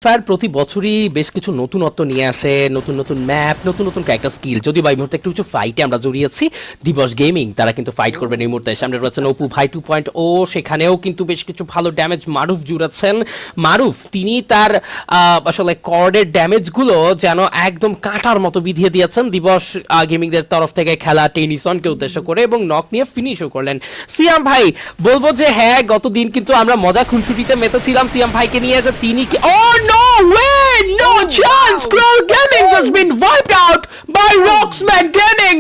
Fire প্রতি বছরই বেশ কিছু নতুনত্ব নিয়ে আসে, নতুন নতুন ম্যাপ, নতুন নতুন ক্যারেক্টার স্কিল। যদিও বা এই মুহূর্তে একটু কিছু ফাইটে আমরা জড়িয়েছি। দিবস গেমিং তারা কিন্তু ফাইট করবেন এই মুহূর্তে। সামনে রয়েছেন অপু ভাই 2.0, সেখানেও কিন্তু বেশ কিছু ভালো ড্যামেজ মারুফ জুড়েছেন। মারুফ তিনি তার আসলে কর্ডের ড্যামেজগুলো যেন একদম কাঁটার মতো বিধিয়ে দিয়েছেন দিবস গেমিংদের তরফ থেকে খেলা টেনিসনকে উদ্দেশ্য করে, এবং নক নিয়ে ফিনিশও করলেন। সিয়াম ভাই বলবো যে হ্যাঁ, গতদিন কিন্তু আমরা মজা খুনসুটিতে মেতেছিলাম সিয়াম ভাইকে নিয়ে, যে তিনি কি no way! No chance! Scroll Gaming has been wiped out by Rocksman Gaming!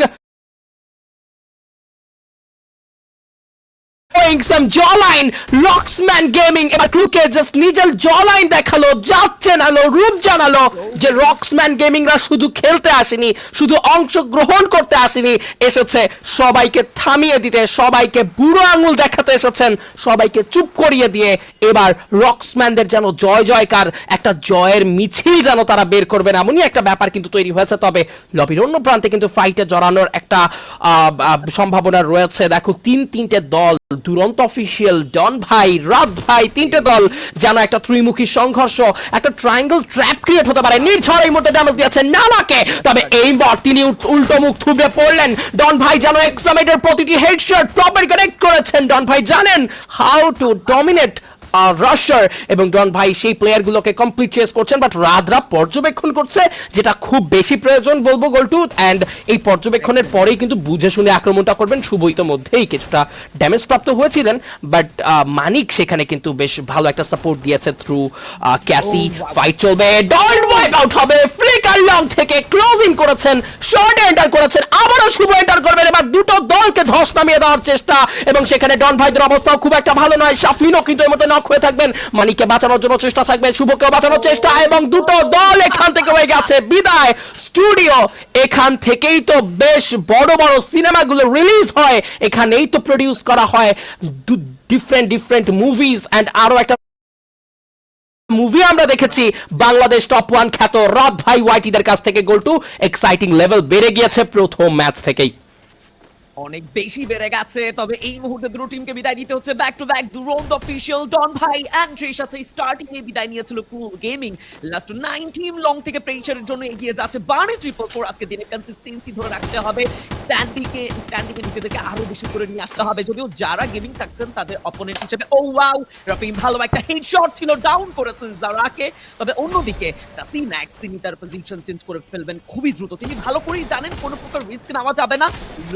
Some jawline, Rocksman Gaming এবার ক্রুকে জাস্ট নিজের জলাইন দেখালো, যাচ্ছে নালো, রূপ জানালো যে রক্সম্যান গেমিংরা শুধু খেলতে আসেনি, শুধু অংশগ্রহণ করতে আসেনি, এসেছে সবাইকে থামিয়ে দিতে, সবাইকে বুড়ো আঙুল দেখাতে এসেছেন, সবাইকে চুপ করিয়ে দিয়ে এবার রক্সম্যানদের যেন জয় জয়কার, একটা জয়ের মিছিল যেন তারা বের করবেন, এমনই একটা ব্যাপার কিন্তু তৈরি হয়েছে। তবে লবির অন্য প্রান্তে কিন্তু ফাইটে জড়ানোর একটা সম্ভাবনা রয়েছে। দেখো তিনটে দল, দুরন্ত অফিসিয়াল, ডন ভাই, রাত ভাই, তিনটে দল যেন একটা ত্রিমুখী সংঘর্ষ, একটা ট্রায়াঙ্গল ট্র্যাপ ক্রিয়েট হতে পারে। নির্ঝর এই মুহূর্তে ড্যামেজ দিয়েছেন নানাকে, তবে এই বট তিনি উল্টো মুখ থুবড়ে পড়লেন। ডন ভাই যেন এক্সামেটের প্রতিটি হেডশট প্রপার কানেক্ট করেছেন। ডন ভাই জানেন হাউ টু ডমিনেট রাশার, এবং ডন ভাই সেই প্লেয়ারগুলোকে কমপ্লিট চেস করছেন, বাট রাদরা পর্যবেক্ষণ করছে, যেটা খুব বেশি প্রয়োজন বলবো গোলটু। অ্যান্ড এই পর্যবেক্ষণের পরেই কিন্তু বুঝে শুনে আক্রমণটা করবেন। শুভ ইতোমধ্যেই কিছুটা ড্যামেজ প্রাপ্ত হয়েছিলেন, বাট মানিক সেখানে কিন্তু বেশ ভালো একটা সাপোর্ট দিয়েছে থ্রু ক্যাসি। ফাইট চলবে, ডন ওয়াইপ আউট হবে, ফ্লিকার লং থেকে ক্লোজিং করেছেন, শর্ট এন্টার করেছেন, আবারও শুভ এন্টার করবেন। এবার দুটো দলকে ধস নামিয়ে দেওয়ার চেষ্টা, এবং সেখানে ডন ভাইদের অবস্থাও খুব একটা ভালো নয়। শাফলিনও কিন্তু এর মধ্যে হয়ে থাকবেন, মানিককে বাঁচানোর জন্য চেষ্টা থাকবে, শুভকেও বাঁচানোর চেষ্টা, এবং দুটো দল এখান থেকে হয়ে গেছে বিদায়। স্টুডিও এখান থেকেই তো বেশ বড় বড় সিনেমাগুলো রিলিজ হয়, এখানেই তো প্রডিউস করা হয় ডিফারেন্ট মুভিজ। অ্যান্ড আরো একটা মুভি আমরা দেখেছি, বাংলাদেশ টপ 1 খ্যাত রাত ভাই ওয়াইটিদের কাছ থেকে। গোল টু এক্সাইটিং লেভেল বেড়ে গিয়েছে প্রথম ম্যাচ থেকেই, অনেক বেশি বেড়ে গেছে। তবে এই মুহূর্তে দুটো টিমকে বিদায় দিতে হচ্ছে ব্যাক টু ব্যাক। দুরন্ত অফিশিয়াল, ডন ভাই এন্ট্রির সাথে স্টার্টিং এ বিদায় নিয়েছিল কুল গেমিং। লাস্ট 9 টিম লং থেকে প্রেসারের জন্য এগিয়ে যাচ্ছে বানে 444। আজকে দিনে কনসিস্টেন্সি ধরে রাখতে হবে, স্ট্যান্ডিংকে নিজেদেরকে আরো বেশি করে নিয়ে আসতে হবে। যদিও যারা গেমিং থাকছেন তাদের অপোনেন্ট হিসেবে ও ওয়াও, রাফিম ভালো একটা হেডশট ছিল, ডাউন করেছেন জারাকে। তবে অন্যদিকে তাসিনাক্স তিনি তার পজিশন চেঞ্জ করে ফেলবেন খুবই দ্রুত। তিনি ভালো করেই জানেন কোনো প্রকার রিস্ক নেওয়া যাবে না।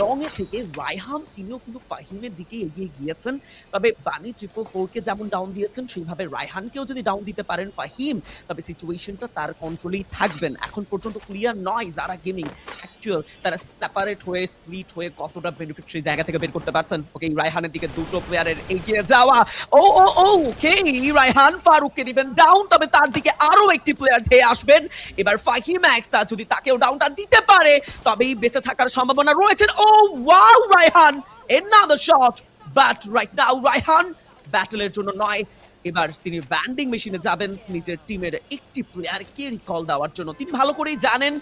লং এ থেকে রায়হান তিনিও কিন্তু ফাহিমের দিকে এগিয়ে গিয়েছেন। তবে বানি 444 কে যেমন ডাউন দিয়েছেন, সেইভাবে রায়হানকেও যদি ডাউন দিতে পারেন ফাহিম, তবে সিচুয়েশনটা তার কন্ট্রোলেই থাকবেন। এখন পর্যন্ত ক্লিয়ার নয় যারা গেমিং অ্যাকচুয়াল তারা সেপারেট হয়ে স্প্লিট হয়ে কতটা বেনিফিট সেই জায়গা থেকে বের করতে পারছেন। ওকে, রায়হানের দিকে দুটো প্লেয়ারের এগিয়ে যাওয়া। ও ও ও ওকে, রায়হান ফারুককে দিবেন ডাউন, তবে তার দিকে আরো একটি প্লেয়ার ধেয়ে আসবেন। এবার ফাহিম এক্স তা যদি তাকেও ডাউনটা দিতে পারে, তবেই বেঁচে থাকার সম্ভাবনা রয়েছে। Oh wow, Raihan another shot, but right now Raihan ব্যাটলের জন্য নয়, এবার তিনি ব্যান্ডিং মেশিনে যাবেন নিজের টিমের একটি প্লেয়ারকে রিকল দেওয়ার জন্য। তিনি ভালো করেই জানেন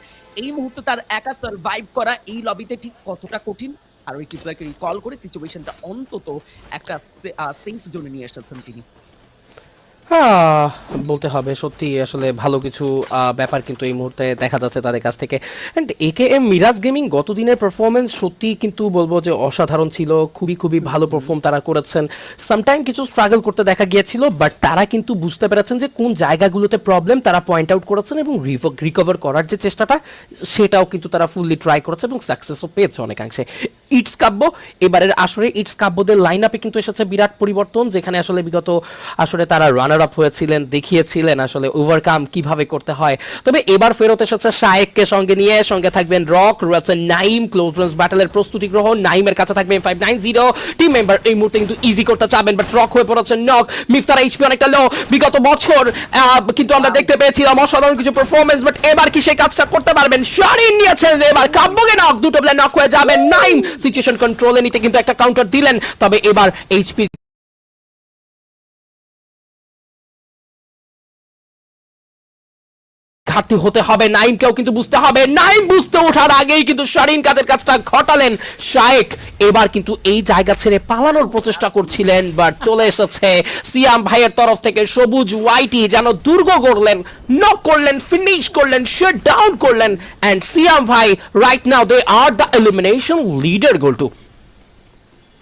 এই মুহূর্তে তার একা সার্ভাইভ করা এই লবিতে ঠিক কতটা কঠিন, আর একটি প্লেয়ারকে রিকল করে সিচুয়েশনটা অন্তত একটা সেফ জোনে নিয়ে এসেছেন তিনি। বলতে হবে সত্যি আসলে ভালো কিছু ব্যাপার কিন্তু এই মুহূর্তে দেখা যাচ্ছে তাদের কাছ থেকে। অ্যান্ড একেএম মিরাজ গেমিং গতদিনের পারফরমেন্স সত্যি কিন্তু বলবো যে অসাধারণ ছিল, খুবই ভালো পারফর্ম তারা করেছেন। সামটাইম কিছু স্ট্রাগল করতে দেখা গিয়েছিল, বাট তারা কিন্তু বুঝতে পেরেছেন যে কোন জায়গাগুলোতে প্রবলেম, তারা পয়েন্ট আউট করেছেন, এবং রিকভার করার যে চেষ্টাটা সেটাও কিন্তু তারা ফুললি ট্রাই করেছে, এবং সাকসেসও পেয়েছে অনেকাংশে। ইটস কাব্য এবারের আসরে ইটস কাব্যদের লাইন আপে কিন্তু এসেছে বিরাট পরিবর্তন, যেখানে আসলে বিগত আসরে তারা রানার আপ হয়েছিলেন, দেখিয়েছিলেন আসলে ওভারকাম কিভাবে করতে হয়। তবে এবার ফেরত এসেছে শায়েককে সঙ্গে নিয়ে, সঙ্গে থাকবেন রক, রয়েছে নাইম। ক্লোজ রেঞ্জ ব্যাটলের প্রস্তুতি গ্রহণ, নাইমের কাছে থাকবে M590 টিম মেম্বার। এই মুহূর্তে কিন্তু ইজি করতে চাবেন, বাট রক হয়ে পড়েছেন নক। মিফতার এইচপি অনেকটা লো, বিগত বছর কিন্তু আমরা দেখতে পেয়েছিলাম অসাধারণ কিছু পারফরমেন্স, বাট এবার কি সেই কাজটা করতে পারবেন? শারিন নিয়েছেন এবার কাব্যকে নক, দুটো প্লেয়ার নক হয়ে যাবেন। নাইম সিচুয়েশন কন্ট্রোলে নিতে কিন্তু একটা কাউন্টার দিলেন, তবে এবার এইচপি ঘাটতি হতে হবে, নাইমকেও কিন্তু বুঝতে হবে। নাইম বুঝতে ওঠার আগেই কিন্তু শারিন কাজের কাজটা ঘটালেন। শায়েক এবার কিন্তু এই জায়গা ছেড়ে পালানোর প্রচেষ্টা করছিলেন, বাট চলে এসেছে সিয়াম ভাইয়ের তরফ থেকে সবুজ ওয়াইটি, যেন দুর্গ গড়লেন, নক করলেন, ফিনিশ করলেন, শাট ডাউন করলেন। এন্ড সিয়াম ভাই right now they are the elimination leader গোল্টু।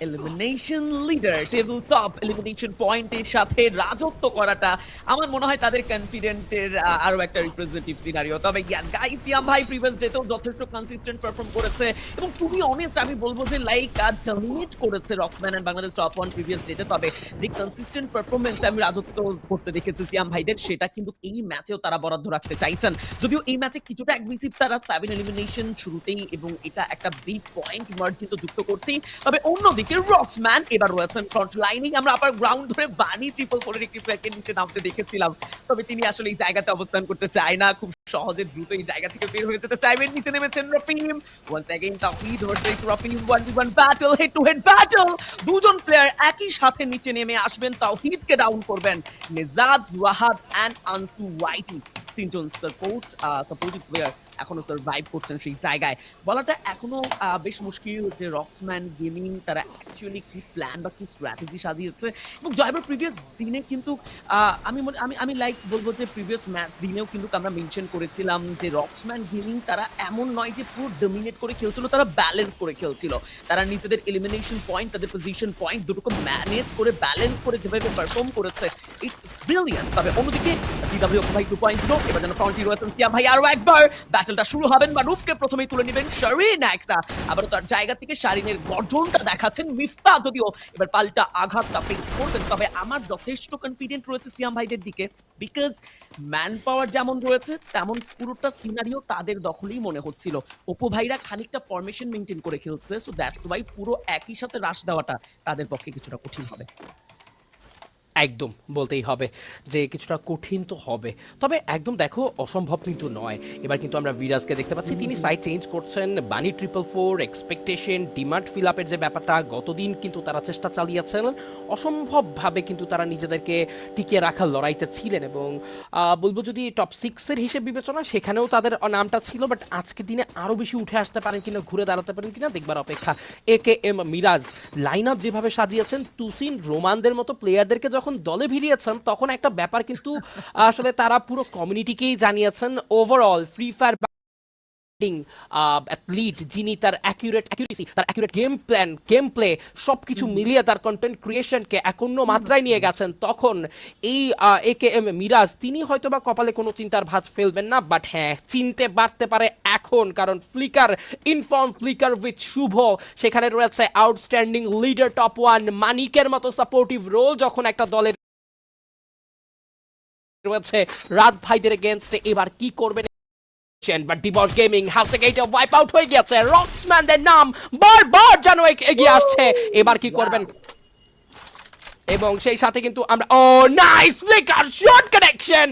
Elimination leader, table top elimination পয়েন্টের সাথে রাজত্ব করাটা আমার মনে হয় তাদের কনফিডেন্টের আরো একটা রিপ্রেজেন্টেটিভ সিনারিও। তবে গাইস, সিয়াম ভাই প্রিভিয়াস ডেতেও যথেষ্ট কনসিস্টেন্ট পারফর্ম করেছে এবং খুবই অনেস্ট আমি বলবো যে লাইক ডমিনেট করেছে রকসম্যান এন্ড বাংলাদেশ টপ 1 প্রিভিয়াস ডেতে। তবে যে কনসিস্টেন্ট পারফরম্যান্সে আমি রাজত্ব করতে দেখেছি সিয়াম ভাইদের, সেটা কিন্তু এই ম্যাচেও তারা বরাদ্দ রাখতে চাইছেন। যদিও এই ম্যাচে কিছুটা অ্যাগ্রেসিভ তারা 7 এলিমিনেশন শুরুতেই, এবং এটা একটা বিগ পয়েন্ট মার্জিন তো যুক্ত করছেই। তবে অন্যদিকে রক্সম্যান এবার রয়েছেন ফ্রন্ট লাইনেই। আমরা আবার গ্রাউন্ড ধরে বানি ট্রিপল ফোরের একটি প্লেয়ারকে নিচে নামতে দেখেছিলাম, তবে তিনি আসলে এই জায়গাতে অবস্থান করতে চায় না, খুব সহজে দ্রুত এই জায়গা থেকে বের হয়ে যেতে চাইবেন। নিচে নেমেছেন Rafim, once again Tawhid versus Rafim, 1v1 battle, head to head battle. দুজন প্লেয়ার একই সাথে নিচে নেমে আসবেন, তাওহীদকে ডাউন করবেন নিজাদ, ওয়াহাব এন্ড আনসু ওয়াইটি। তিনজন সাপোর্টিভ প্লেয়ার এখনো সার্ভাইভ করছেন সেই জায়গায়। বলাটা এখনো বেশ মুশকিল যে রক্সম্যান গেমিং তারা অ্যাকচুয়ালি কি প্ল্যান বা কি স্ট্র্যাটেজি সাজিয়েছে। এবং জয়বার প্রিভিয়াস দিনে কিন্তু আমি লাইক বলবো যে প্রিভিয়াস ম্যাচ দিনেও কিন্তু আমরা মেনশন করেছিলাম যে রক্সম্যান গেমিং তারা এমন নয় যে পুরো ডমিনেট করে খেলছিল, তারা ব্যালেন্স করে খেলছিল। তারা নিজেদের এলিমিনেশন পয়েন্ট, তাদের পজিশন পয়েন্ট দুটোকে ম্যানেজ করে ব্যালেন্স করে যেভাবে পারফর্ম করেছে, ইটস ব্রিলিয়ান্ট। তবে অন্যদিকে জিডব্লিউ ভাই 2.0 এবার যেন ফ্রন্টে রয়েছেন সিয়াম ভাই আরো একবার। ব্যাটলটা শুরু হবেন বা রুফকে প্রথমেই তুলে নেবেন শারিন একসা। আবার তার জায়গা থেকে শারিনের গর্জনটা দেখাচ্ছেন মিফতা, যদিও এবার পাল্টা আঘাতটা ফেস করবেন। তবে আমার যথেষ্ট কনফিডেন্ট রয়েছে সিয়াম ভাইদের দিকে, বিকজ ম্যান পাওয়ার যেমন রয়েছে তেমন পুরোটা সিনারিও তাদের দখলেই মনে হচ্ছিল। ওপো ভাইরা খানিকটা ফরমেশন মেইনটেইন করে খেলছে, সো দ্যাটস ওয়াই পুরো একই সাথে রাশ দেওয়াটা তাদের পক্ষে কিছুটা কঠিন হবে। একদম বলতেই হবে যে কিছুটা কঠিন তো হবে, তবে একদম দেখো অসম্ভব কিন্তু নয়। এবার কিন্তু আমরা বিরাজকে দেখতে পাচ্ছি, তিনি সাইড চেঞ্জ করছেন। বানি 444 এক্সপেকটেশন ডিমান্ড ফিল আপের যে ব্যাপারটা গতদিন কিন্তু তারা চেষ্টা চালিয়েছেন, অসম্ভবভাবে কিন্তু তারা নিজেদেরকে টিকিয়ে রাখার লড়াইতে ছিলেন। এবং বলবো যদি টপ 6-এর হিসেব বিবেচনা সেখানেও তাদের নামটা ছিল, বাট আজকের দিনে আরও বেশি উঠে আসতে পারেন কিনা, ঘুরে দাঁড়াতে পারেন কিনা দেখবার অপেক্ষা। AKM মিরাজ লাইন আপ যেভাবে সাজিয়েছেন, তুসিন রোমানদের মতো প্লেয়ারদেরকে যখন দলে ভিড়িয়েছেন তখন একটা ব্যাপার কিন্তু আসলে তারা পুরো কমিউনিটিকেই জানিয়েছেন। ওভারঅল ফ্রি ফায়ার অ্যাথলিট যিনি তার অ্যাকুরেসি, তার অ্যাকুরেট গেম প্লে সবকিছু মিলিয়ে তার কন্টেন্ট ক্রিয়েশনকে এক অন্য মাত্রায় নিয়ে গেছেন, তখন এই AKM মিরাজ তিনি হয়তোবা কপালে কোনো চিন্তার ভাঁজ ফেলবেন না, বাট হ্যাঁ চিনতে পারতে পারে এখন, কারণ ফ্লিকার উইথ শুভ সেখানে রয়েছে আউটস্ট্যান্ডিং লিডার টপ 1 মানিকের মতো সাপোর্টিভ রোল যখন একটা দলের রয়েছে। রাত ভাইদের এগেইনস্টে এবার কি করবেন, বাট ডিবস গেমিং হ্যাজ থেকে এটা ওয়াইপ আউট হয়ে গেছে। রক্সম্যানদের নাম বারবার যেন এগিয়ে আসছে, এবার কি করবেন। এবং সেই সাথে কিন্তু আমরা নাইস ফ্লিকার শট কানেকশন,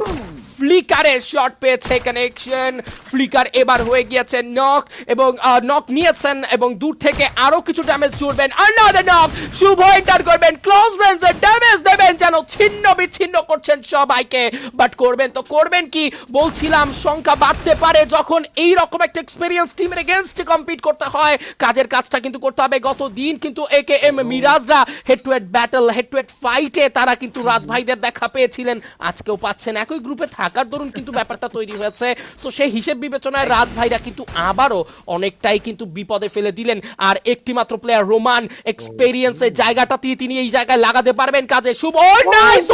ফ্লিকারের শট পেয়েছে কানেকশন। ফ্লিকার এবার হয়ে গিয়েছে নক, এবং নক নিয়েছেন এবং দূর থেকে আরো কিছু ড্যামেজ জুড়বেন। আনাদার নক, শুভ এন্টার করবেন, ক্লোজ রেঞ্জে ড্যামেজ দেবেন, যেন ছিন্ন বিচ্ছিন্ন করছেন সবাইকে। বাট করবেন তো করবেন কি, বলছিলাম সংখ্যা বাড়তে পারে যখন এই রকম একটা এক্সপেরিয়েন্স টিমের এগেইনস্টে কম্পিট করতে হয়, কাজের কাজটা কিন্তু করতে হবে। গত দিন কিন্তু AKM মিরাজরা head to head battle, head to head ফাইটে তারা কিন্তু রাত ভাইদের দেখা পেয়েছিলেন, আজকেও পাচ্ছেন। একই গ্রুপে থাকার দরুন কিন্তু ব্যাপারটা তৈরি হয়েছে। সো সেই হিসেব বিবেচনায় রাত ভাইরা কিন্তু আবারও অনেকটাই কিন্তু বিপদে ফেলে দিলেন। আর একটি মাত্র প্লেয়ার রোমান এক্সপেরিয়েন্সের জায়গাটাতে তিনি এই জায়গায় লাগাতে পারবেন কাজে। Shuvo nice,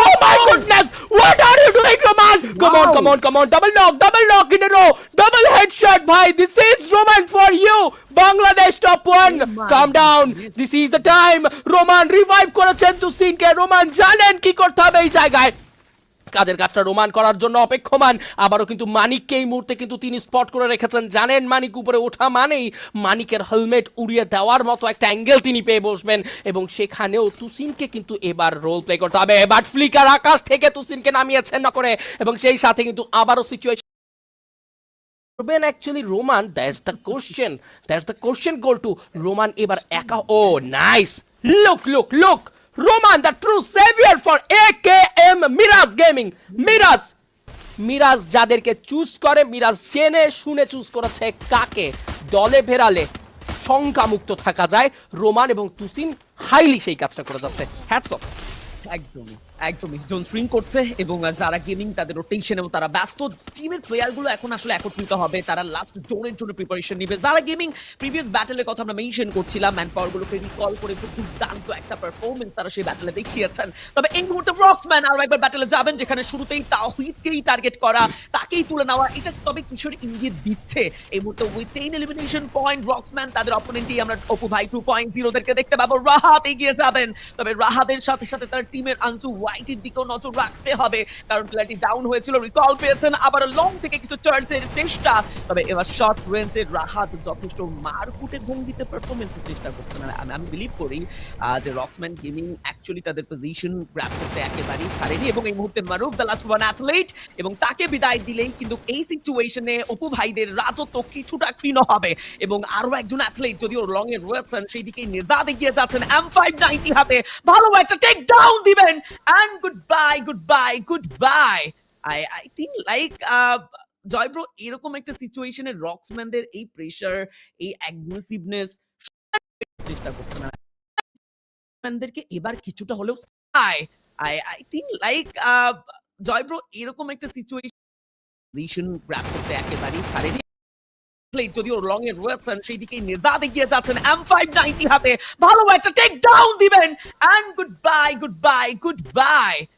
oh my goodness, what are you doing Roman, come on double knock in a row, double headshot ভাই, this is Roman for you. Bangladesh top 1 come down, this is the time. Roman revive করেছেন তুসিনকে, Roman জানেন কি করতে হবে এই জায়গায়, কাজের কাজটা রোমান করার জন্য অপেক্ষমান। আবারও কিন্তু মানিককে এই মুহূর্তে কিন্তু তিনি স্পট করে রেখেছেন, জানেন মানিক উপরে ওঠা মানেই মানিকের হেলমেট উড়িয়ে দেওয়ার মতো একটা অ্যাঙ্গেল তিনি পেয়ে বসবেন, এবং সেখানেও তুসিনকে কিন্তু এবার রোল প্লে করতে হবে। বাট ফ্লিকার আকাশ থেকে তুসিনকে নামিয়েছেন না করে, এবং সেই সাথে কিন্তু আবারও সিচুয়েশন করবেন actually Roman. That's the question goal to Roman এবার একা। Nice, look Roman, the true savior for AKM Miraz Gaming. Miraz, Miraz যাদেরকে চুজ করে, মিরাজ জেনে শুনে চুজ করেছে কাকে। দলে ভেরালে শঙ্কামুক্ত থাকা যায়, রোমান এবং তুসিন হাইলি সেই কাজটা করে যাচ্ছে। Hats off. একদমই জোন শ্রিঙ্ক করছে এবং যারা গেমিং তাদের রোটেশন এবং তারা ব্যস্ত। টিমের প্লেয়ারগুলো এখন আসলে একত্রিত হবে, তারা লাস্ট জোনের জন্য প্রিপারেশন নিবে। যারা গেমিং প্রিভিয়াস ব্যাটেলের কথা আমরা মেনশন করছিলাম, ম্যান পাওয়ারগুলোকে রিকল করে খুব দুর্দান্ত একটা পারফরমেন্স তারা সেই ব্যাটেলে দেখিয়েছেন। তবে এই মুহূর্তে রক্সম্যান আরো একবার ব্যাটেলে যাবেন, যেখানে শুরুতেই তাওহিদকেই টার্গেট করা, তাকেই তুলে নেওয়া, এটা তবে কিশোর ইঙ্গিত দিচ্ছে এই মুহূর্তে উইথ 10 এলিমিনেশন পয়েন্ট রক্সম্যান তাদের অপোনেন্টই আমরা অপু ভাই 2.0 দেরকে দেখতে পাবো। রাহাত এগিয়ে যাবেন, তবে রাহাতের সাথে সাথে তার টিমের আনসু হোয়াইটের দিকেও নজর রাখতে হবে, কারণ প্লেয়ারটি ডাউন হয়েছিল, রিকল পেয়েছেন, আবার লং থেকে কিছু চার্জের চেষ্টা। তবে এবার শর্ট রেঞ্জে রাহাত যথেষ্ট মারকুটে ভঙ্গিতে পারফরমেন্সের চেষ্টা করছেন। আমি বিলিভ করি যে রক্সম্যান গেমিং অ্যাকচুয়ালি তাদের পজিশন গ্র্যাব করতে একেবারেই ছাড়েনি এবং এই মুহূর্তে মারুফ দ্য লাস্ট ওয়ান অ্যাথলেট এবং তাকে বিদায় দিলেই কিন্তু এই সিচুয়েশনে অপু ভাইদের রাজত্ব কিছুটা ক্ষীণ হবে এবং আরো একজন অ্যাথলেট যদিও লং এ রয়েছেন সেই দিকে নেজাদ এগিয়ে যাচ্ছেন M590 হাতে, ভালো একটা টেক ডাউন দিবেন and goodbye. I think like Joy bro, এরকম একটা সিচুয়েশনে রক্সম্যানদের এই প্রেসার, এই অ্যাগ্রেসিভনেস চেষ্টা করতে না ম্যানদেরকে এবার কিছুটা হলেও I think like Joy bro, এরকম একটা সিচুয়েশন গ্র্যাব করতে একেবারেই ছাড়েনি। যদিও লং এ রয়েছেন সেই দিকে নেজাদ এগিয়ে যাচ্ছেন M590 হাতে, ভালো একটা টেক ডাউন দিবেন এন্ড গুডবাই।